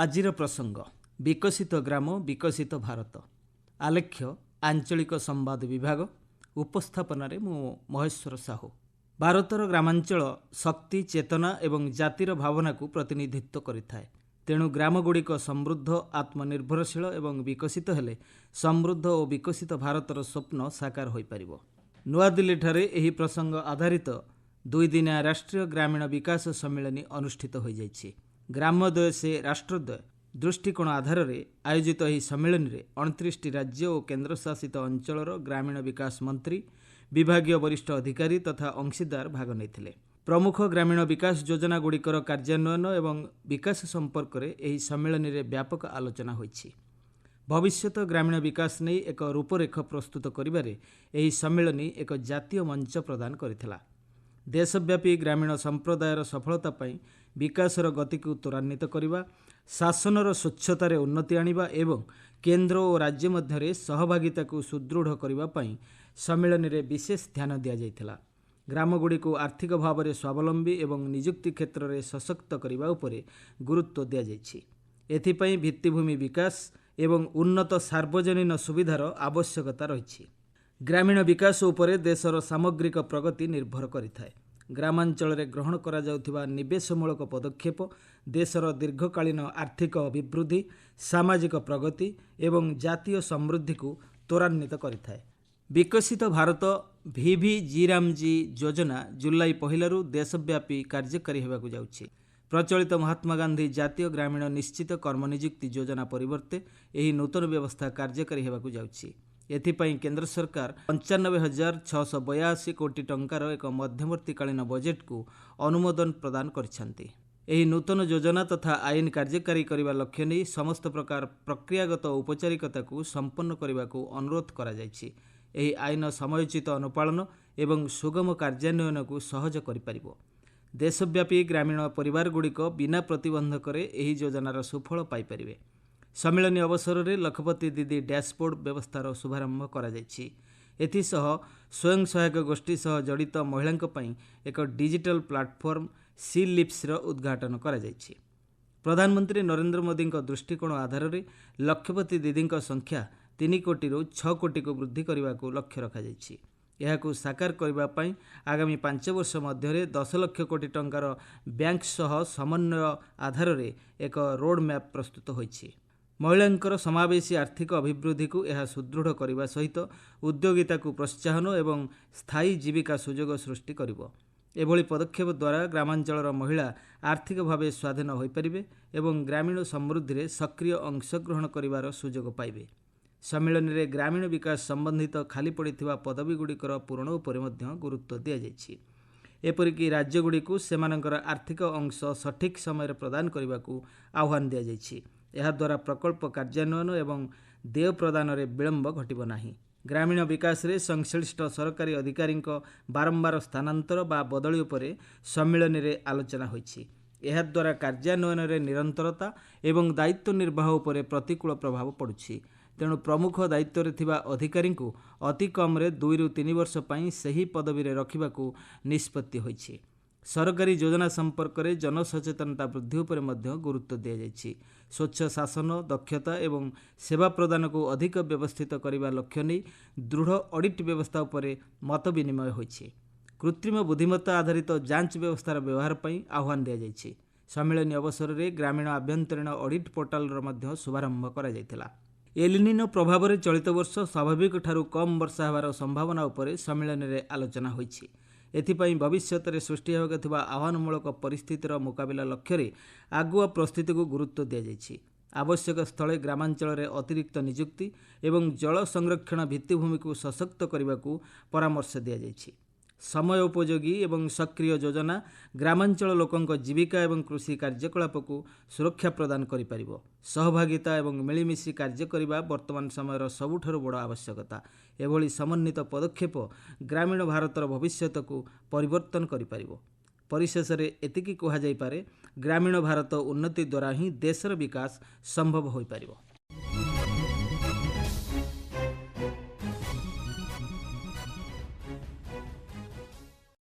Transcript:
ଆଜିର ପ୍ରସଙ୍ଗ ବିକଶିତ ଗ୍ରାମ ବିକଶିତ ଭାରତ। ଆଲେଖ୍ୟ ଆଞ୍ଚଳିକ ସମ୍ବାଦ ବିଭାଗ। ଉପସ୍ଥାପନାରେ ମୁଁ ମହେଶ୍ୱର ସାହୁ। ଭାରତର ଗ୍ରାମାଞ୍ଚଳ ଶକ୍ତି ଚେତନା ଏବଂ ଜାତିର ଭାବନାକୁ ପ୍ରତିନିଧିତ୍ୱ କରିଥାଏ। ତେଣୁ ଗ୍ରାମଗୁଡ଼ିକ ସମୃଦ୍ଧ ଆତ୍ମନିର୍ଭରଶୀଳ ଏବଂ ବିକଶିତ ହେଲେ ସମୃଦ୍ଧ ଓ ବିକଶିତ ଭାରତର ସ୍ୱପ୍ନ ସାକାର ହୋଇପାରିବ। ନୂଆଦିଲ୍ଲୀଠାରେ ଏହି ପ୍ରସଙ୍ଗ ଆଧାରିତ ଦୁଇଦିନିଆ ରାଷ୍ଟ୍ରୀୟ ଗ୍ରାମୀଣ ବିକାଶ ସମ୍ମିଳନୀ ଅନୁଷ୍ଠିତ ହୋଇଯାଇଛି। ଗ୍ରାମୋଦୟ ସେ ରାଷ୍ଟ୍ରୋଦୟ ଦୃଷ୍ଟିକୋଣ ଆଧାରରେ ଆୟୋଜିତ ଏହି ସମ୍ମିଳନୀରେ 29ଟି ରାଜ୍ୟ ଓ କେନ୍ଦ୍ରଶାସିତ ଅଞ୍ଚଳର ଗ୍ରାମୀଣ ବିକାଶ ମନ୍ତ୍ରୀ, ବିଭାଗୀୟ ବରିଷ୍ଠ ଅଧିକାରୀ ତଥା ଅଂଶୀଦାର ଭାଗ ନେଇଥିଲେ। ପ୍ରମୁଖ ଗ୍ରାମୀଣ ବିକାଶ ଯୋଜନାଗୁଡ଼ିକର କାର୍ଯ୍ୟାନ୍ୱୟନ ଏବଂ ବିକାଶ ସମ୍ପର୍କରେ ଏହି ସମ୍ମିଳନୀରେ ବ୍ୟାପକ ଆଲୋଚନା ହୋଇଛି। ଭବିଷ୍ୟତ ଗ୍ରାମୀଣ ବିକାଶ ନେଇ ଏକ ରୂପରେଖ ପ୍ରସ୍ତୁତ କରିବାରେ ଏହି ସମ୍ମିଳନୀ ଏକ ଜାତୀୟ ମଞ୍ଚ ପ୍ରଦାନ କରିଥିଲା। ଦେଶବ୍ୟାପୀ ଗ୍ରାମୀଣ ସମ୍ପ୍ରଦାୟର ସଫଳତା ପାଇଁ ବିକାଶର ଗତିକୁ ତ୍ୱରାନ୍ୱିତ କରିବା, ଶାସନର ସ୍ୱଚ୍ଛତାରେ ଉନ୍ନତି ଆଣିବା ଏବଂ କେନ୍ଦ୍ର ଓ ରାଜ୍ୟ ମଧ୍ୟରେ ସହଭାଗିତାକୁ ସୁଦୃଢ଼ କରିବା ପାଇଁ ସମ୍ମିଳନୀରେ ବିଶେଷ ଧ୍ୟାନ ଦିଆଯାଇଥିଲା। ଗ୍ରାମଗୁଡ଼ିକୁ ଆର୍ଥିକ ଭାବରେ ସ୍ୱାବଲମ୍ବୀ ଏବଂ ନିଯୁକ୍ତି କ୍ଷେତ୍ରରେ ସଶକ୍ତ କରିବା ଉପରେ ଗୁରୁତ୍ୱ ଦିଆଯାଇଛି। ଏଥିପାଇଁ ଭିତ୍ତିଭୂମି ବିକାଶ ଏବଂ ଉନ୍ନତ ସାର୍ବଜନୀନ ସୁବିଧାର ଆବଶ୍ୟକତା ରହିଛି। ଗ୍ରାମୀଣ ବିକାଶ ଉପରେ ଦେଶର ସାମଗ୍ରିକ ପ୍ରଗତି ନିର୍ଭର କରିଥାଏ। ଗ୍ରାମାଞ୍ଚଳରେ ଗ୍ରହଣ କରାଯାଉଥିବା ନିବେଶମୂଳକ ପଦକ୍ଷେପ ଦେଶର ଦୀର୍ଘକାଳୀନ ଆର୍ଥିକ ଅଭିବୃଦ୍ଧି, ସାମାଜିକ ପ୍ରଗତି ଏବଂ ଜାତୀୟ ସମୃଦ୍ଧିକୁ ତ୍ୱରାନ୍ୱିତ କରିଥାଏ। ବିକଶିତ ଭାରତ VVGରାମଜୀ ଯୋଜନା ଜୁଲାଇ 1ରୁ ଦେଶବ୍ୟାପୀ କାର୍ଯ୍ୟକାରୀ ହେବାକୁ ଯାଉଛି। ପ୍ରଚଳିତ ମହାତ୍ମା ଗାନ୍ଧୀ ଜାତୀୟ ଗ୍ରାମୀଣ ନିଶ୍ଚିତ କର୍ମନିଯୁକ୍ତି ଯୋଜନା ପରିବର୍ତ୍ତେ ଏହି ନୂତନ ବ୍ୟବସ୍ଥା କାର୍ଯ୍ୟକାରୀ ହେବାକୁ ଯାଉଛି। ଏଥିପାଇଁ କେନ୍ଦ୍ର ସରକାର 95,682 କୋଟି ଟଙ୍କାର ଏକ ମଧ୍ୟବର୍ତ୍ତୀକାଳୀନ ବଜେଟ୍କୁ ଅନୁମୋଦନ ପ୍ରଦାନ କରିଛନ୍ତି। ଏହି ନୂତନ ଯୋଜନା ତଥା ଆଇନ କାର୍ଯ୍ୟକାରୀ କରିବା ଲକ୍ଷ୍ୟ ନେଇ ସମସ୍ତ ପ୍ରକାର ପ୍ରକ୍ରିୟାଗତ ଔପଚାରିକତାକୁ ସମ୍ପନ୍ନ କରିବାକୁ ଅନୁରୋଧ କରାଯାଇଛି। ଏହି ଆଇନ ସମୟୋଚିତ ଅନୁପାଳନ ଏବଂ ସୁଗମ କାର୍ଯ୍ୟାନ୍ୱୟନକୁ ସହଜ କରିପାରିବ। ଦେଶବ୍ୟାପୀ ଗ୍ରାମୀଣ ପରିବାରଗୁଡ଼ିକ ବିନା ପ୍ରତିବନ୍ଧକରେ ଏହି ଯୋଜନାର ସୁଫଳ ପାଇପାରିବେ। ସମ୍ମିଳନୀ ଅବସରରେ ଲଖପତି ଦିଦି ଡ୍ୟାସବୋର୍ଡ ବ୍ୟବସ୍ଥାର ଶୁଭାରମ୍ଭ କରାଯାଇଛି। ଏଥିସହ ସ୍ୱୟଂ ସହାୟକ ଗୋଷ୍ଠୀ ସହ ଜଡ଼ିତ ମହିଳାଙ୍କ ପାଇଁ ଏକ ଡିଜିଟାଲ ପ୍ଲାଟଫର୍ମ ସି-ଲିପ୍ସର ଉଦ୍ଘାଟନ କରାଯାଇଛି। ପ୍ରଧାନମନ୍ତ୍ରୀ ନରେନ୍ଦ୍ର ମୋଦିଙ୍କ ଦୃଷ୍ଟିକୋଣ ଆଧାରରେ ଲକ୍ଷପତି ଦିଦିଙ୍କ ସଂଖ୍ୟା 3 କୋଟିରୁ 6 କୋଟିକୁ ବୃଦ୍ଧି କରିବାକୁ ଲକ୍ଷ୍ୟ ରଖାଯାଇଛି। ଏହାକୁ ସାକାର କରିବା ପାଇଁ ଆଗାମୀ 5 ବର୍ଷ ମଧ୍ୟରେ 10 ଲକ୍ଷ କୋଟି ଟଙ୍କାର ବ୍ୟାଙ୍କ ସହ ସମନ୍ୱୟ ଆଧାରରେ ଏକ ରୋଡ୍ ମ୍ୟାପ୍ ପ୍ରସ୍ତୁତ ହୋଇଛି। ମହିଳାଙ୍କର ସମାବେଶୀ ଆର୍ଥିକ ଅଭିବୃଦ୍ଧିକୁ ଏହା ସୁଦୃଢ଼ କରିବା ସହିତ ଉଦ୍ୟୋଗିତାକୁ ପ୍ରୋତ୍ସାହନ ଏବଂ ସ୍ଥାୟୀ ଜୀବିକା ସୁଯୋଗ ସୃଷ୍ଟି କରିବ। ଏଭଳି ପଦକ୍ଷେପ ଦ୍ୱାରା ଗ୍ରାମାଞ୍ଚଳର ମହିଳା ଆର୍ଥିକ ଭାବେ ସ୍ୱାଧୀନ ହୋଇପାରିବେ ଏବଂ ଗ୍ରାମୀଣ ସମୃଦ୍ଧିରେ ସକ୍ରିୟ ଅଂଶଗ୍ରହଣ କରିବାର ସୁଯୋଗ ପାଇବେ। ସମ୍ମିଳନୀରେ ଗ୍ରାମୀଣ ବିକାଶ ସମ୍ବନ୍ଧିତ ଖାଲି ପଡ଼ିଥିବା ପଦବୀଗୁଡ଼ିକର ପୂରଣ ଉପରେ ମଧ୍ୟ ଗୁରୁତ୍ୱ ଦିଆଯାଇଛି। ଏପରିକି ରାଜ୍ୟଗୁଡ଼ିକୁ ସେମାନଙ୍କର ଆର୍ଥିକ ଅଂଶ ସଠିକ୍ ସମୟରେ ପ୍ରଦାନ କରିବାକୁ ଆହ୍ୱାନ ଦିଆଯାଇଛି। ଏହାଦ୍ୱାରା ପ୍ରକଳ୍ପ କାର୍ଯ୍ୟାନ୍ୱୟନ ଏବଂ ଦେୟ ପ୍ରଦାନରେ ବିଳମ୍ବ ଘଟିବ ନାହିଁ। ଗ୍ରାମୀଣ ବିକାଶରେ ସଂଶ୍ଳିଷ୍ଟ ସରକାରୀ ଅଧିକାରୀଙ୍କ ବାରମ୍ବାର ସ୍ଥାନାନ୍ତର ବା ବଦଳି ଉପରେ ସମ୍ମିଳନୀରେ ଆଲୋଚନା ହୋଇଛି। ଏହାଦ୍ୱାରା କାର୍ଯ୍ୟାନ୍ୱୟନରେ ନିରନ୍ତରତା ଏବଂ ଦାୟିତ୍ୱ ନିର୍ବାହ ଉପରେ ପ୍ରତିକୂଳ ପ୍ରଭାବ ପଡ଼ୁଛି। ତେଣୁ ପ୍ରମୁଖ ଦାୟିତ୍ୱରେ ଥିବା ଅଧିକାରୀଙ୍କୁ ଅତି କମ୍ରେ 2ରୁ 3 ବର୍ଷ ପାଇଁ ସେହି ପଦବୀରେ ରଖିବାକୁ ନିଷ୍ପତ୍ତି ହୋଇଛି। ସରକାରୀ ଯୋଜନା ସମ୍ପର୍କରେ ଜନସଚେତନତା ବୃଦ୍ଧି ଉପରେ ମଧ୍ୟ ଗୁରୁତ୍ୱ ଦିଆଯାଇଛି। ସ୍ୱଚ୍ଛ ଶାସନ, ଦକ୍ଷତା ଏବଂ ସେବା ପ୍ରଦାନକୁ ଅଧିକ ବ୍ୟବସ୍ଥିତ କରିବା ଲକ୍ଷ୍ୟ ନେଇ ଦୃଢ଼ ଅଡିଟ୍ ବ୍ୟବସ୍ଥା ଉପରେ ମତ ବିନିମୟ ହୋଇଛି। କୃତ୍ରିମ ବୁଦ୍ଧିମତ୍ତା ଆଧାରିତ ଯାଞ୍ଚ ବ୍ୟବସ୍ଥାର ବ୍ୟବହାର ପାଇଁ ଆହ୍ୱାନ ଦିଆଯାଇଛି। ସମ୍ମିଳନୀ ଅବସରରେ ଗ୍ରାମୀଣ ଆଭ୍ୟନ୍ତରୀଣ ଅଡିଟ୍ ପୋର୍ଟାଲର ମଧ୍ୟ ଶୁଭାରମ୍ଭ କରାଯାଇଥିଲା। ଏଲ୍‌ନିନୋ ପ୍ରଭାବରେ ଚଳିତ ବର୍ଷ ସ୍ୱାଭାବିକଠାରୁ କମ୍ ବର୍ଷା ହେବାର ସମ୍ଭାବନା ଉପରେ ସମ୍ମିଳନୀରେ ଆଲୋଚନା ହୋଇଛି। ଏଥିପାଇଁ ଭବିଷ୍ୟତରେ ସୃଷ୍ଟି ହେବାକୁ ଥିବା ଆହ୍ୱାନମୂଳକ ପରିସ୍ଥିତିର ମୁକାବିଲା ଲକ୍ଷ୍ୟରେ ଆଗୁଆ ପ୍ରସ୍ତୁତିକୁ ଗୁରୁତ୍ୱ ଦିଆଯାଇଛି। ଆବଶ୍ୟକ ସ୍ଥଳେ ଗ୍ରାମାଞ୍ଚଳରେ ଅତିରିକ୍ତ ନିଯୁକ୍ତି ଏବଂ ଜଳ ସଂରକ୍ଷଣ ଭିତ୍ତିଭୂମିକୁ ସଶକ୍ତ କରିବାକୁ ପରାମର୍ଶ ଦିଆଯାଇଛି। ସମୟ ଉପଯୋଗୀ ଏବଂ ସକ୍ରିୟ ଯୋଜନା ଗ୍ରାମାଞ୍ଚଳ ଲୋକଙ୍କ ଜୀବିକା ଏବଂ କୃଷି କାର୍ଯ୍ୟକଳାପକୁ ସୁରକ୍ଷା ପ୍ରଦାନ କରିପାରିବ। ସହଭାଗିତା ଏବଂ ମିଳିମିଶି କାର୍ଯ୍ୟ କରିବା ବର୍ତ୍ତମାନ ସମୟର ସବୁଠାରୁ ବଡ଼ ଆବଶ୍ୟକତା। ଏଭଳି ସମନ୍ୱିତ ପଦକ୍ଷେପ ଗ୍ରାମୀଣ ଭାରତର ଭବିଷ୍ୟତକୁ ପରିବର୍ତ୍ତନ କରିପାରିବ। ପରିଶେଷରେ ଏତିକି କୁହାଯାଇପାରେ, ଗ୍ରାମୀଣ ଭାରତ ଉନ୍ନତି ଦ୍ୱାରା ହିଁ ଦେଶର ବିକାଶ ସମ୍ଭବ ହୋଇପାରିବ।